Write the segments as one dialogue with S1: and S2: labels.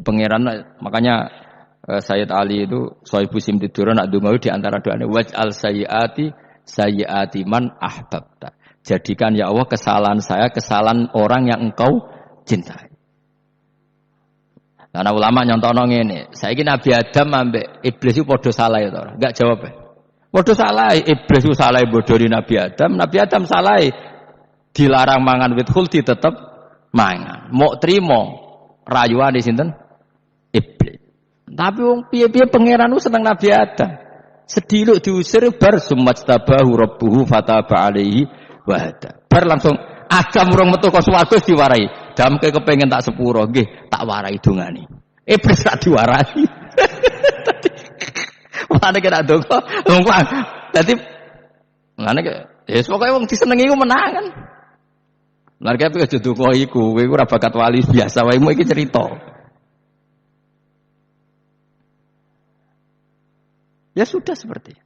S1: pangeran, makanya Sayyid Ali itu Sohibu Simtidura nak dungo di antara doanya waj'al sayyiati man ahbabta. Jadikan ya Allah kesalahan saya kesalahan orang yang engkau cintai. Karena ulama nyontono ngene, saiki Nabi Adam ambek iblis itu padha salah ya to. Enggak jawab. Padha salah, iblis itu salah bodoni Nabi Adam salah dilarang mangan wit khuldi tetep mangan. Mok trimo rayuane sinten? Iblis. Tapi wong piye-piye pangeran ku seneng Nabi Adam. Sediluk diusir bar sumajtabahu rabbuhu fataba alaihi wa hada. Bar langsung Adam urung metu ka swarga diwarai. Damke kepengin tak sepuro nggih, tak warai dongane. Iblis tak diwarai. Mulane kena donga, lumpang. Dadi mulane ya pokoke wong disenengi ku menang kan. Mulane kowe aja donga iku, kowe ora bakat wali biasa wae iki cerita. Ya sudah seperti itu.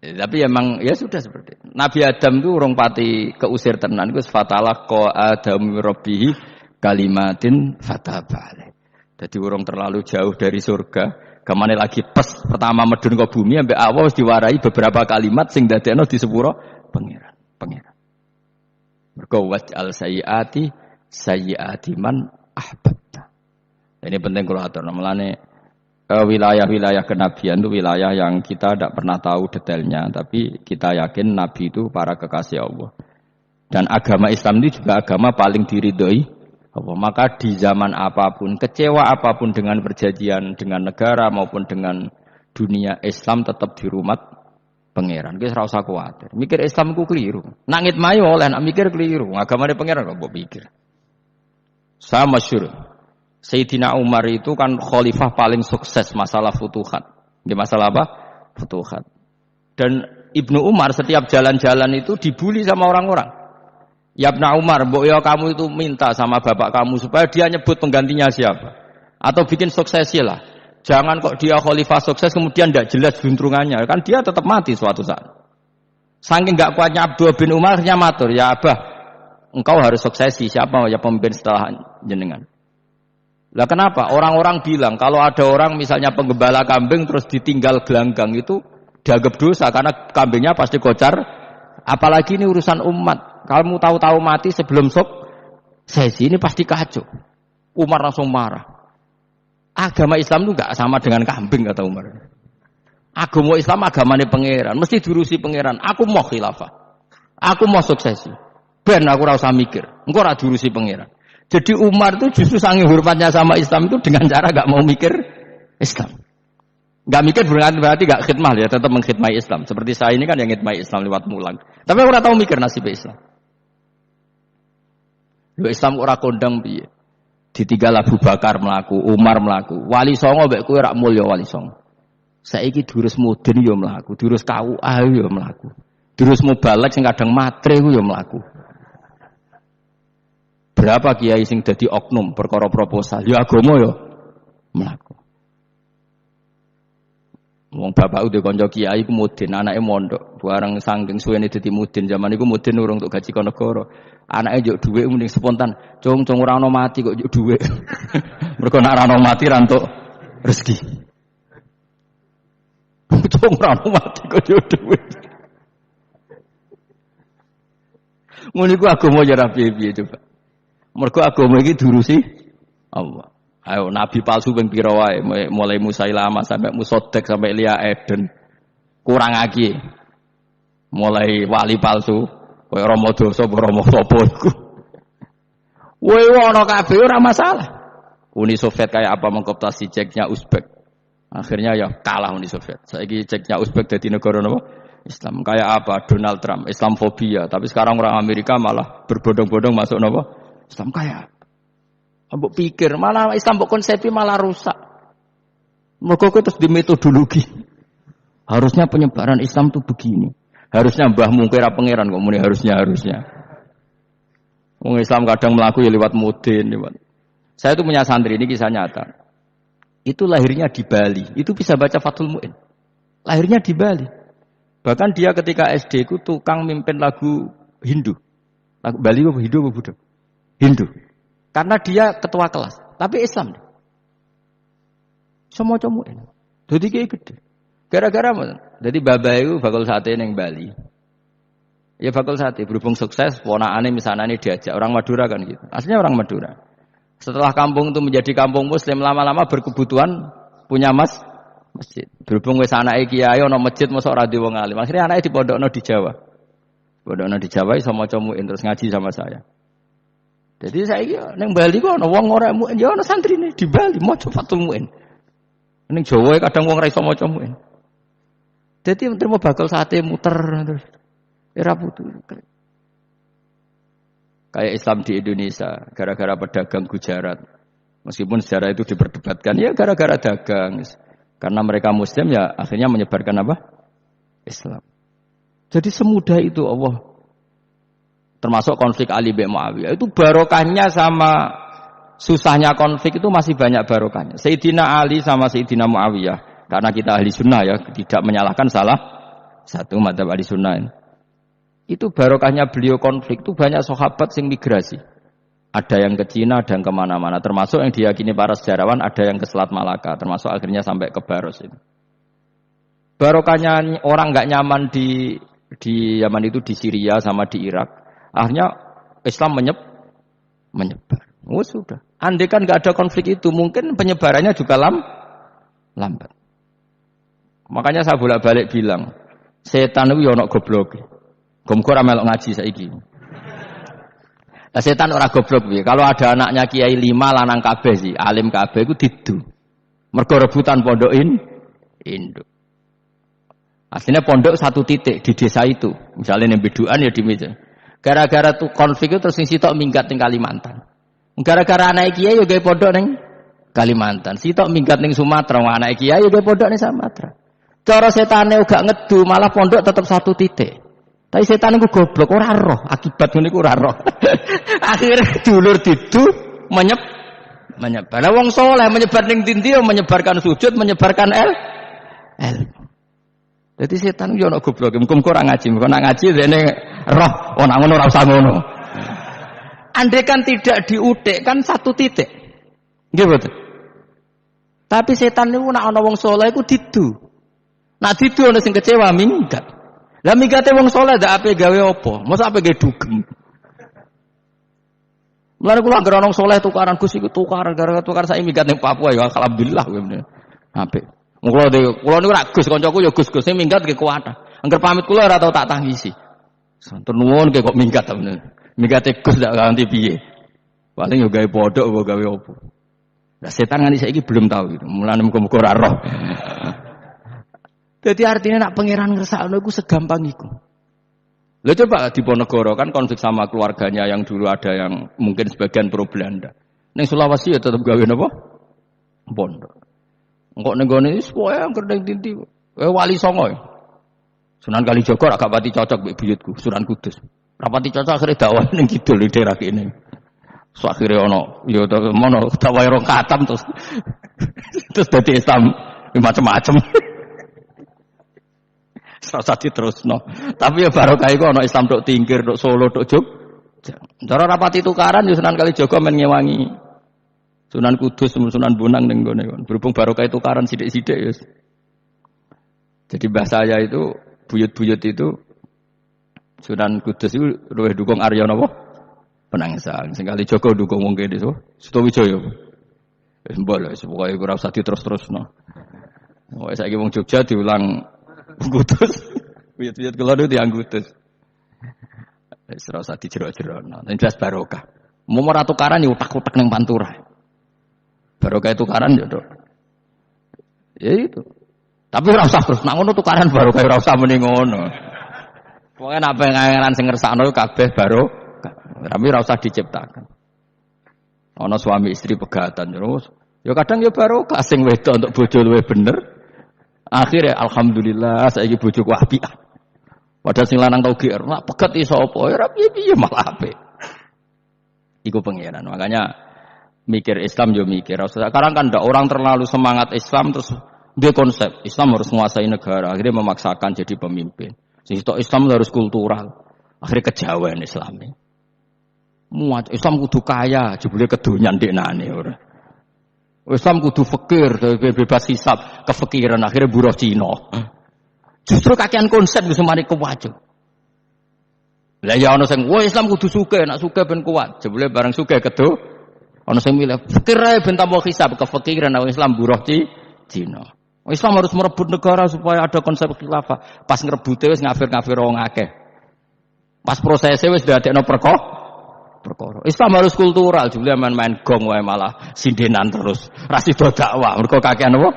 S1: Tapi emang ya sudah seperti itu. Nabi Adam itu urung pati keusir tenan iku fatalah qa Adam rabbihi kalimatin fataba alaih. Jadi urung terlalu jauh dari surga. Gamane lagi pas pertama medun ke bumi ambek Allah wis diwarai beberapa kalimat sing dadekno di sepuro pangeran. Mergo waj'al sayyiati man ahbabta. Ini penting kalau aturna mulane wilayah-wilayah kenabian itu wilayah yang kita tidak pernah tahu detailnya, tapi kita yakin Nabi itu para kekasih Allah. Dan agama Islam ini juga agama paling diridhoi Allah. Maka di zaman apapun, kecewa apapun dengan perjanjian dengan negara maupun dengan dunia, Islam tetap dirumat pangeran. Kita ora usah kuwatir. Mikir Islam ku keliru. Nangit mayu oleh nak mikir keliru. Agamane pangeran kok mbok pikir. Sama masyhur. Sayyidina Umar itu kan khalifah paling sukses masalah futuhat. Di masalah apa? Futuhat. Dan Ibnu Umar setiap jalan-jalan itu dibully sama orang-orang. Ya Ibnu Umar, mbok ya kamu itu minta sama bapak kamu supaya dia nyebut penggantinya siapa. Atau bikin suksesi lah. Jangan kok dia khalifah sukses kemudian tidak jelas juntrungannya. Kan dia tetap mati suatu saat. Saking enggak kuatnya Abdul bin Umar matur, ya Abah, engkau harus suksesi. Siapa ya pemimpin setelah jenengan? Lah kenapa? Orang-orang bilang kalau ada orang misalnya penggembala kambing terus ditinggal gelanggang itu dianggap dosa karena kambingnya pasti kocar. Apalagi ini urusan umat. Kamu tahu-tahu mati sebelum sesi ini pasti kacau. Umar langsung marah. Agama Islam itu enggak sama dengan kambing kata Umar. Agama Islam agamane pangeran, mesti diurusi pangeran. Aku mau khilafah. Aku mau suksesi. Ben aku ora usah mikir. Engko ora diurusi pangeran. Jadi Umar itu justru saking hormatnya sama Islam itu dengan cara gak mau mikir Islam. Gak mikir berarti gak khidmah ya, tetap mengkhidmati Islam. Seperti saya ini kan yang khidmati Islam lewat mulang. Tapi aku ora tahu mikir nasib Islam. Lho Islam ora kondang piye. Ditinggal Abu Bakar mlaku, Umar mlaku. Wali Songo mbek kowe rak mulya Wali Songo. Saiki durus mudin ya mlaku, durus KUA ya mlaku. Durus mubalek sing kadang matre ku ya mlaku. Berapa kiai sing dadi oknum perkara proposal ya agama ya mlaku. Wong bapak udah kanca kiai ku mudin, anake mondok, bareng saking suwene dadi mudin, zaman iku mudin urung untuk gaji kon negara. Anake njuk dhuwit mending spontan, cung ora ono mati kok njuk dhuwit. Mergo nek ora ono mati ra entuk rezeki. Cung ora ono mati kok njuk dhuwit. Ngono iku agama ya ra piye-piye coba. Mergo agama iki diurusi Allah. Ayo nabi palsu ping pira wae mulai Musailamah sampai Musaddaq sampai Lia Eden. Kurang lagi. Mulai wali palsu koyo Rama Dosa apa Rama sapa iku. Woe ana kabeh ora masalah. Uni Soviet kayak apa mengkooptasi Ceknya Uzbek. Akhirnya ya kalah Uni Soviet. Saiki Ceknya Uzbek dadi negara napa? Islam. Kayak apa? Donald Trump, Islamfobia. Tapi sekarang orang Amerika malah berbondong-bondong masuk napa? Islam kaya. Mbok pikir malah Islam mbok konsepi malah rusak. Mergo terus di metodologi. Harusnya penyebaran Islam itu begini. Harusnya mbahmu kira pangeran kok muni harusnya. Wong Islam kadang mlaku ya lewat mudin, lewat. Saya itu punya santri ini kisah nyata. Itu lahirnya di Bali. Itu bisa baca Fathul Mu'in. Lahirnya di Bali. Bahkan dia ketika SD ku tukang mimpin lagu Hindu. Lagu Bali apa Hindu apa Buddha? Hindu. Karena dia ketua kelas, tapi Islam. Semua comuin. Jadi kayak gede. Gara-gara apa? Jadi babah itu bakul sate neng Bali. Ya bakul sate berhubung sukses, ponakane misalnya ini diajak orang Madura kan gitu. Aslinya orang Madura. Setelah kampung itu menjadi kampung Muslim lama-lama berkebutuhan punya masjid. Berhubung wis anake kiai ana masjid mosok ora wong alim. Akhirnya anake dipondokno di Jawa. Pondokno di Jawa iso maca muin terus ngaji sama saya. Jadi saiki ning Bali kok ana wong ora muin ya ana santrine di Bali maca fatul muin. Ning Jawa kadang wong ora iso maca muin. Jadi terima bakal sate muter terus. Era putu. Kayak Islam di Indonesia gara-gara pedagang Gujarat. Meskipun sejarah itu diperdebatkan ya gara-gara dagang. Karena mereka Muslim ya akhirnya menyebarkan apa? Islam. Jadi semudah itu Allah. Termasuk konflik Ali bin Muawiyah. Itu barokahnya sama susahnya konflik itu masih banyak barokahnya. Sayyidina Ali sama Sayyidina Muawiyah. Karena kita ahli sunnah ya. Tidak menyalahkan salah satu madzhab ahli sunnah ini. Itu barokahnya beliau konflik itu banyak sahabat yang migrasi. Ada yang ke Cina, ada yang kemana-mana. Termasuk yang diyakini para sejarawan ada yang ke Selat Malaka. Termasuk akhirnya sampai ke Baros ini. Barokahnya orang nggak nyaman di Yaman itu di Syria sama di Irak. Akhirnya Islam menyebar. Oh sudah. Andai kan nggak ada konflik itu, mungkin penyebarannya juga lambat. Makanya saya bolak-balik bilang, setan itu ono goblok. Gomkor melok ngaji saiki. Lah setan ora goblok piye? Kalau ada anaknya kiai 5 lanang kabeh sih, alim kabeh iku didu. Mergo rebutan pondok induk. Aslinya pondok satu titik di desa itu. Misalnya ning Beduan ya di meja. Gara-gara tuh konflik itu terus sing sitok minggat ning Kalimantan. Gara-gara anak kiai yo gawe pondok ning Kalimantan. Sitok minggat ning Sumatera, anak kiai yo gawe pondok ning Sumatera. Cara setane uga ngedu, malah pondok tetap satu titik. Tapi setan itu goblok, ora roh, akibat ngene iku ora roh. Akhirnya dulur didu menyebar. Lah wong saleh menyebar ning ndi menyebarkan sujud, menyebarkan ilmu. Jadi setan yo ono goblok, muga-muga ora ngaji, muga nak ngaji dene roh, ana ngono ora usah ngono. Andai kan tidak diutik kan satu titik. Nggih betul. Tapi setan niku nek ana wong saleh iku didu. Nak didu ana sing kecewa minggat. Lah migate wong saleh ndak ape gawe apa? Mosok ape gawe dugem. Mulane kula anggere wong saleh tukaran Gus iku tukaran gara-gara tukar saiki migat ning Papua ya alhamdulillah kuwi. Apik. Kula niku ra Gus kancaku ya Gus-Gus sing minggat ge kuwatah. Angger pamit kula ora tau tak tangisi. Santur nuwun ge kok minggat ta bener. Mingate Gus ndak ganti piye. Paling yo gawe podok apa gawe apa. Lah setan nganti saiki belum tahu gitu. Mulane muga-muga ora roh. Jadi artinya nak pangeran ngersakno iku segampang iku. Lah coba di Ponegoro kan konflik sama keluarganya yang dulu ada yang mungkin sebagian pro Belanda. Ning Sulawesi ya tetep gawe napa? Pondok. Engko ning gone wis pokoke angger ning tinti. Wali Songo. Sunan Kalijaga agak pati cocok mbek buyutku, Sunan Kudus. Rapati cocok akhirnya dakwah ning kidul di daerah kene. So akhire ono ya mono dakwah rong katam terus dadi Islam macam-macam. Rasa diterusno. Tapi ya barokah iku ana Islam tok Tingkir, tok Solo, tok Jogja. Cara rapati tukaran ya Sunan Kalijaga men ngewangi Sunan Kudus, Sunan Bonang ning gone kon. Berhubung barokah tukaran sithik-sithik ya. Jadi bahasa saya itu buyut-buyut itu Sunan Kudus itu luwih dukung Arya napa? Penangsang. Sing Kalijaga dukung wong kene so. Sutawijaya. Wis mbok lho, pokoke ora usah diterus-terusno. Wong saiki wong Jogja diulang Kudus, buyut-buyut kula niku tiyang Kudus. Wis ora usah dijero-jerono. Nek jelas barokah. Mau ora tukaran ya utak-utak ning Pantura. Barokah tukaran ya, Dok. Ya itu. Tapi ora usah terus nak ngono tukaran barokah ora usah muni ngono. Pokoke nek pengen sing ngersakno kabeh barokah. Tapi ora usah diciptakan. Ana suami istri pegatan terus. Ya kadang ya barokah sing wedok untuk bojo luwih bener. Akhirnya alhamdulillah saiki bojoku apik. Padahal sing lanang tau GR, nak pegat iso apa? Ya piye malah apik. Iku pangeran. Makanya mikir Islam yo mikir. Sekarang kan ndak orang terlalu semangat Islam terus dia konsep Islam harus menguasai negara, akhirnya memaksakan jadi pemimpin. Sing Islam harus kultural. Akhirnya kejawen Islami. Muat Islam kudu kaya, jebule kedonyan ndeknane ora. Islam kudu fakir, bebas hisab, kefikiran akhirnya buruh Cina. Justru kakean konsep wis mari kewajo. Lah ya ana sing wah Islam kudu sugih, nek sugih ben kuat. Jebule bareng sugih kedo ana sing milih fikir ae ben tambah hisab, kefikiran nek Islam buruh Cina. Islam harus merebut negara supaya ada konsep khilafah. Pas ngrebute wis ngafir-ngafir wong akeh. Pas prosesnya wis dadekno perkara. Islam harus kultural, jebule main-main gong wae malah sindenan terus. Ra sida dakwah, mergo kakean apa?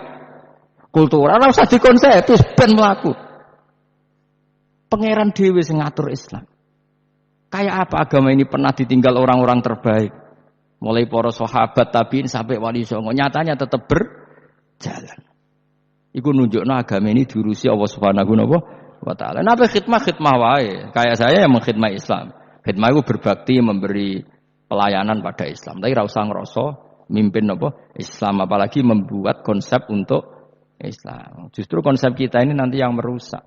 S1: Kultural ora usah dikonsep, wis ben mlaku. Pangeran dhewe sing ngatur Islam. Kayak apa agama ini pernah ditinggal orang-orang terbaik. Mulai para sahabat tabiin sampai wali songo, nyatanya tetap berjalan. Iku nunjukno agama ini diurusi Allah Subhanahu wa taala. Napa khidmah wae. Kayak saya yang mengkhidmati Islam. Khidmah itu berbakti memberi pelayanan pada Islam. Tapi ra usah ngrasa mimpin apa Islam, apalagi membuat konsep untuk Islam. Justru konsep kita ini nanti yang merusak.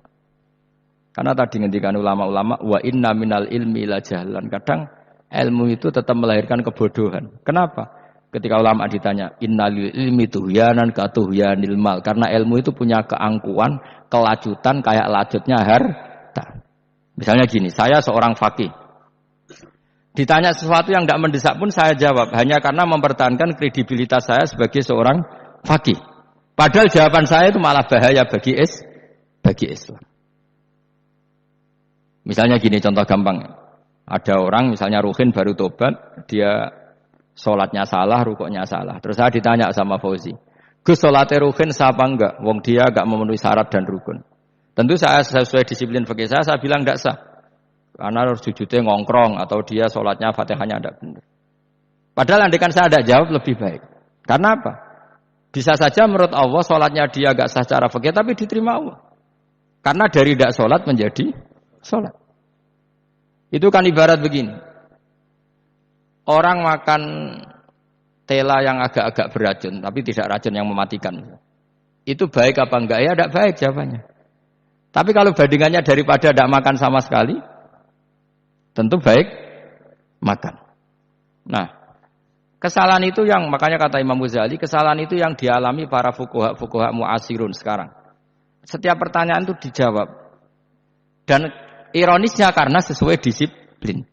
S1: Karena tadi ngendikan ulama-ulama wa inna minal ilmi la jahlan. Kadang ilmu itu tetap melahirkan kebodohan. Kenapa? Ketika ulama ditanya innal ilmi tuhyanan ka tuhyanil mal. Karena ilmu itu punya keangkuhan, kelajutan kayak lajutnya harta. Misalnya gini, saya seorang faqih. Ditanya sesuatu yang tidak mendesak pun saya jawab hanya karena mempertahankan kredibilitas saya sebagai seorang faqih. Padahal jawaban saya itu malah bahaya bagi Islam. Misalnya gini contoh gampang. Ada orang misalnya Ruhin baru tobat, dia sholatnya salah, rukuknya salah. Terus saya ditanya sama Fauzi, Gus sholatnya Ruhin sah apa enggak? Wong dia enggak memenuhi syarat dan rukun. Tentu saya sesuai disiplin fikih saya bilang enggak sah. Karena harus sujudnya ngongkrong atau dia sholatnya Fatihahnya tidak benar. Padahal andaikan saya tidak jawab lebih baik. Karena apa? Bisa saja menurut Allah sholatnya dia agak sah secara fikih tapi diterima Allah. Karena dari tidak sholat menjadi sholat. Itu kan ibarat begini. Orang makan tela yang agak-agak beracun tapi tidak racun yang mematikan. Itu baik apa enggak? Ya tidak baik jawabannya. Tapi kalau bandingannya daripada tidak makan sama sekali, tentu baik makan. Nah, kesalahan itu yang makanya kata Imam Ghazali, kesalahan itu yang dialami para fuqaha mu'asirun sekarang. Setiap pertanyaan itu dijawab. Dan ironisnya karena sesuai disiplin.